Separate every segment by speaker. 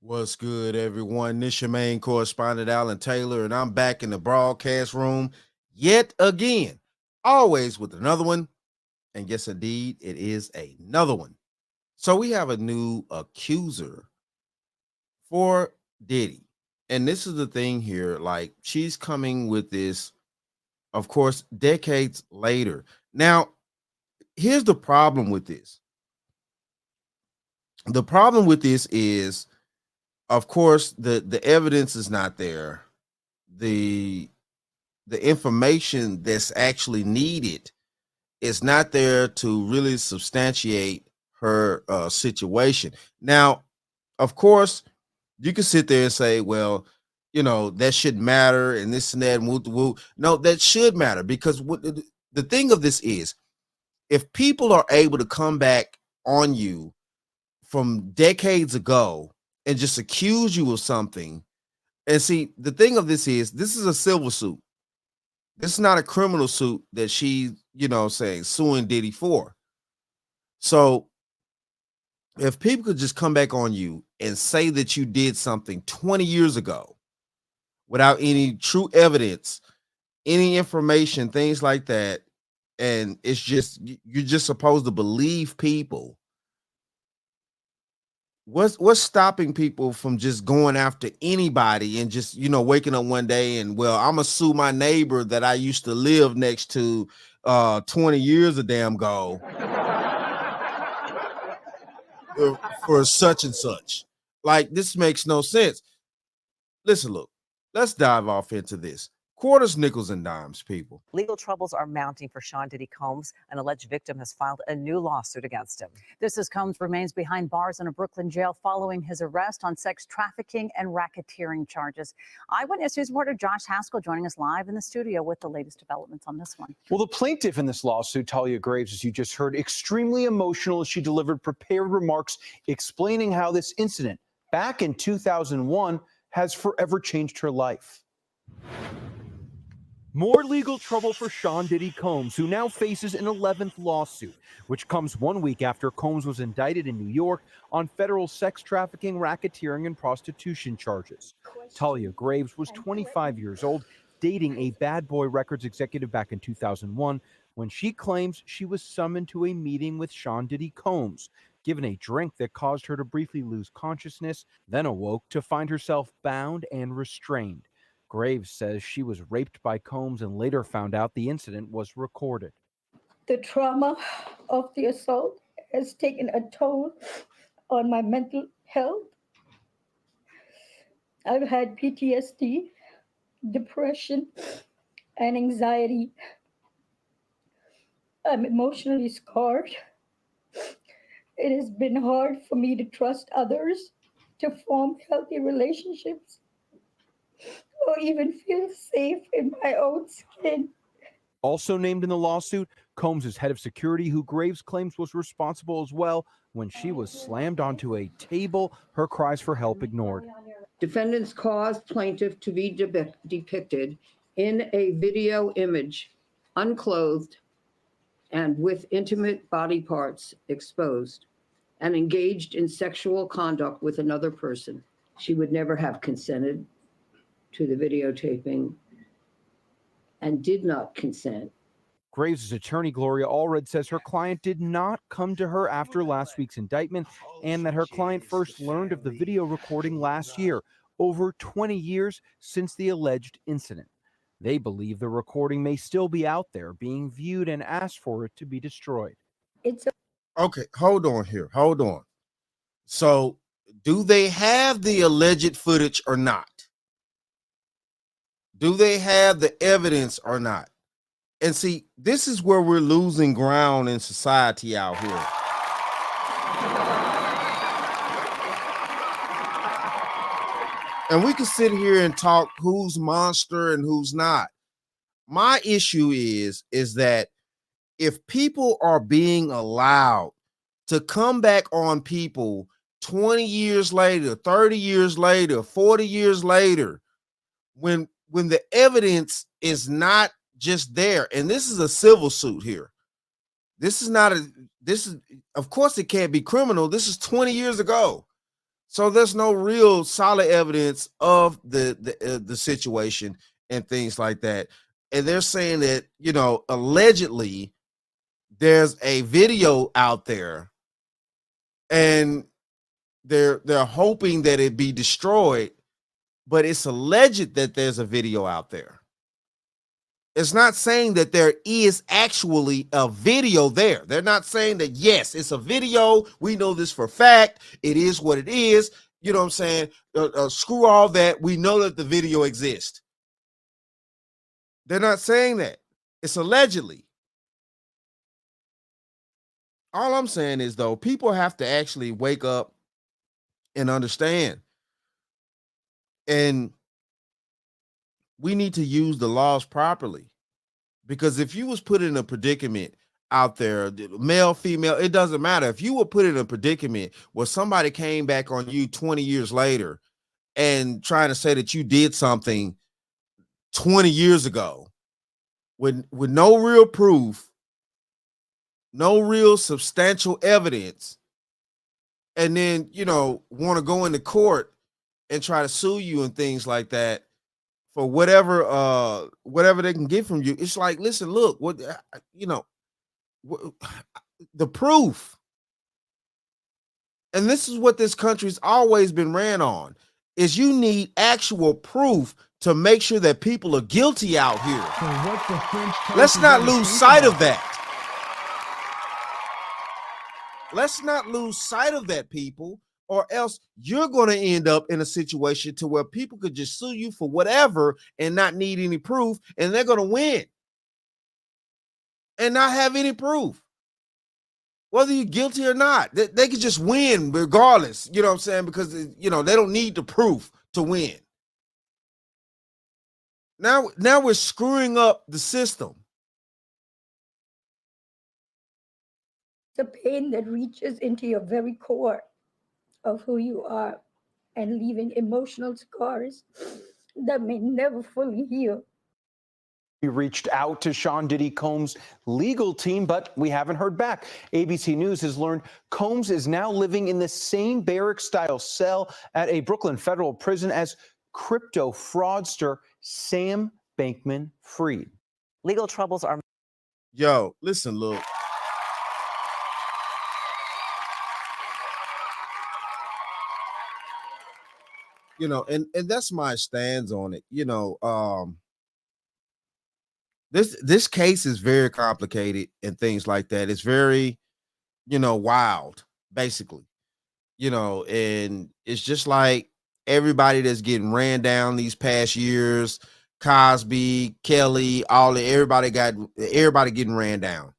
Speaker 1: What's good, everyone? This your main correspondent, Alan Taylor, and I'm back in the broadcast room yet again, always with another one. And yes, indeed, it is another one. So we have a new accuser for Diddy. And this is the thing here, like she's coming with this, of course, decades later. Now, here's the problem with this. The problem with this is, of course, the evidence is not there. The the information that's actually needed is not there to really substantiate her situation. Now, of course, you can sit there and say, well, that shouldn't matter and this and that and woo woo. No, that should matter because what the thing of this is, if people are able to come back on you from decades ago and just accuse you of something. And see, the thing of this is a civil suit. This is not a criminal suit that she, saying suing Diddy for. So if people could just come back on you and say that you did something 20 years ago without any true evidence, any information, things like that, and it's just you're just supposed to believe people. What's stopping people from just going after anybody and just waking up one day and, well, I'm gonna sue my neighbor that I used to live next to 20 years a damn ago for such and such. Like, this makes no sense. Listen, look, let's dive off into this. Quarters, nickels, and dimes, people.
Speaker 2: Legal troubles are mounting for Sean Diddy Combs. An alleged victim has filed a new lawsuit against him.
Speaker 3: This as Combs remains behind bars in a Brooklyn jail following his arrest on sex trafficking and racketeering charges. Eyewitness News reporter Josh Haskell joining us live in the studio with the latest developments on this one.
Speaker 4: Well, the plaintiff in this lawsuit, Talia Graves, as you just heard, extremely emotional as she delivered prepared remarks explaining how this incident back in 2001 has forever changed her life. More legal trouble for Sean Diddy Combs, who now faces an 11th lawsuit, which comes 1 week after Combs was indicted in New York on federal sex trafficking, racketeering, and prostitution charges. Talia Graves was 25 years old, dating a Bad Boy Records executive back in 2001, when she claims she was summoned to a meeting with Sean Diddy Combs, given a drink that caused her to briefly lose consciousness, then awoke to find herself bound and restrained. Graves says she was raped by Combs and later found out the incident was recorded.
Speaker 5: The trauma of the assault has taken a toll on my mental health. I've had PTSD, depression, and anxiety. I'm emotionally scarred. It has been hard for me to trust others, to form healthy relationships, or even feel safe in my own skin.
Speaker 4: Also named in the lawsuit, Combs is head of security, who Graves claims was responsible as well when she was slammed onto a table, her cries for help ignored.
Speaker 6: Defendants caused plaintiff to be depicted in a video image, unclothed and with intimate body parts exposed, and engaged in sexual conduct with another person. She would never have consented to the videotaping and did not consent.
Speaker 4: Graves' attorney, Gloria Allred, says her client did not come to her after last week's indictment and that her client first learned of the video recording last year, over 20 years since the alleged incident. They believe the recording may still be out there, being viewed, and asked for it to be destroyed.
Speaker 1: Okay, hold on here. Hold on. So, do they have the alleged footage or not? Do they have the evidence or not? And see, this is where we're losing ground in society out here. And we can sit here and talk who's monster and who's not. My issue is that if people are being allowed to come back on people 20 years later, 30 years later, 40 years later, when the evidence is not just there, and this is a civil suit here. This is, of course it can't be criminal. This is 20 years ago. So there's no real solid evidence of the situation and things like that. And they're saying that, you know, allegedly there's a video out there, and they're hoping that it be destroyed, but it's alleged that there's a video out there. It's not saying that there is actually a video there. They're not saying that, yes, it's a video. We know this for a fact. It is what it is. You know what I'm saying? Screw all that. We know that the video exists. They're not saying that. It's allegedly. All I'm saying is, though, people have to actually wake up and understand. And we need to use the laws properly. Because if you was put in a predicament out there, male, female, it doesn't matter. If you were put in a predicament where somebody came back on you 20 years later and trying to say that you did something 20 years ago with no real proof, no real substantial evidence, and then, you know, want to go into court and try to sue you and things like that for whatever they can get from you, it's like, listen, look, what, you know, the proof. And this is what this country's always been ran on, is you need actual proof to make sure that people are guilty out here.
Speaker 7: So
Speaker 1: let's not lose sight of that. Let's not lose sight of that, people, or else you're going to end up in a situation to where people could just sue you for whatever and not need any proof, and they're going to win and not have any proof, whether you're guilty or not. They could just win regardless, you know what I'm saying, because, you know, they don't need the proof to win. Now we're screwing up the system.
Speaker 5: The pain that reaches into your very core of who you are and leaving emotional scars that may never fully heal.
Speaker 4: We reached out to Sean Diddy Combs' legal team, but we haven't heard back. ABC News has learned Combs is now living in the same barrack-style cell at a Brooklyn federal prison as crypto fraudster Sam Bankman-Fried.
Speaker 2: Legal troubles are.
Speaker 1: Yo, listen, look. You know, and that's my stance on it. You know, this case is very complicated and things like that. It's very, you know, wild, basically. You know, and it's just like everybody that's getting ran down these past years, Cosby, Kelly, everybody getting ran down.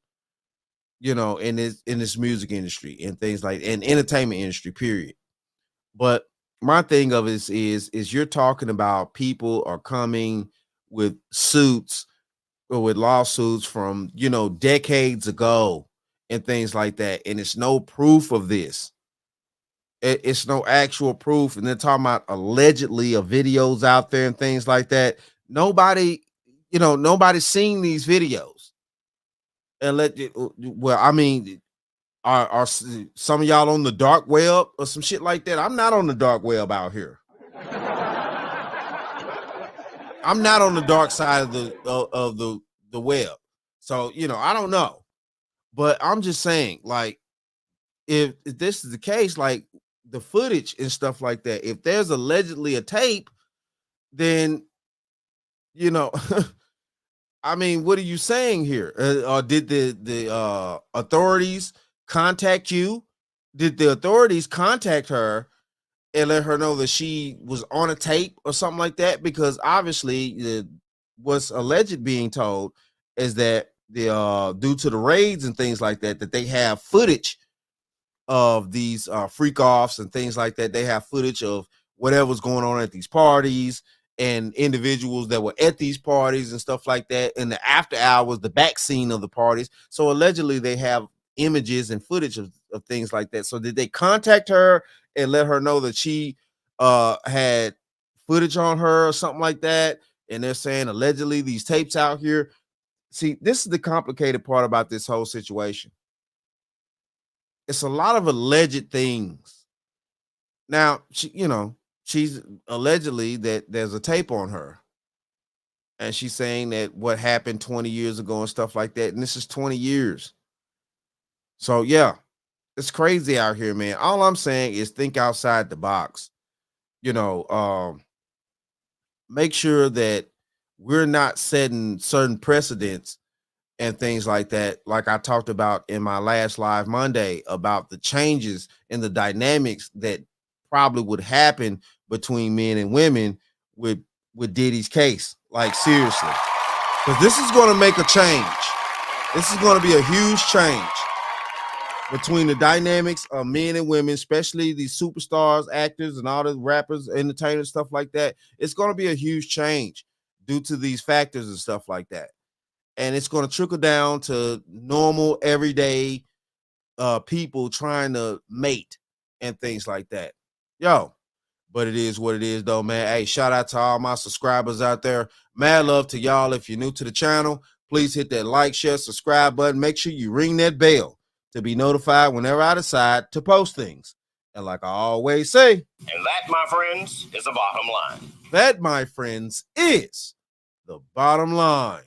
Speaker 1: You know, in this music industry and things like, and entertainment industry, period. But my thing of it is you're talking about people are coming with suits or with lawsuits from, you know, decades ago and things like that, and it's no proof of this. It's no actual proof, and they're talking about allegedly of videos out there and things like that. Nobody's seen these videos. And well, I mean, are some of y'all on the dark web or some shit like that? I'm not on the dark web out here. I'm not on the dark side of the web. So, you know, I don't know. But I'm just saying, like, if this is the case, like the footage and stuff like that, if there's allegedly a tape, then, you know, I mean, what are you saying here? Or did the authorities contact you? Did the authorities contact her and let her know that she was on a tape or something like that? Because obviously what's alleged being told is that due to the raids and things like that, that they have footage of these freak offs and things like that. They have footage of whatever's going on at these parties and individuals that were at these parties and stuff like that, in the after hours, the back scene of the parties. So allegedly they have images and footage of things like that. So did they contact her and let her know that she had footage on her or something like that? And they're saying allegedly these tapes out here. See, this is the complicated part about this whole situation. It's a lot of alleged things Now, she's allegedly that there's a tape on her. And she's saying that what happened 20 years ago and stuff like that. And this is 20 years. So, yeah, it's crazy out here, man. All I'm saying is think outside the box. Make sure that we're not setting certain precedents and things like that. Like I talked about in my last live Monday about the changes in the dynamics that probably would happen between men and women with Diddy's case. Like, seriously, because this is going to make a change. This is going to be a huge change between the dynamics of men and women, especially these superstars, actors, and all the rappers, entertainers, stuff like that. It's going to be a huge change due to these factors and stuff like that. And it's going to trickle down to normal, everyday people trying to mate and things like that. But it is what it is, though, man. Hey, shout out to all my subscribers out there. Mad love to y'all. If you're new to the channel, please hit that like, share, subscribe button. Make sure you ring that bell to be notified whenever I decide to post things. And like I always say,
Speaker 7: and that, my friends, is the bottom line.
Speaker 1: That, my friends, is the bottom line.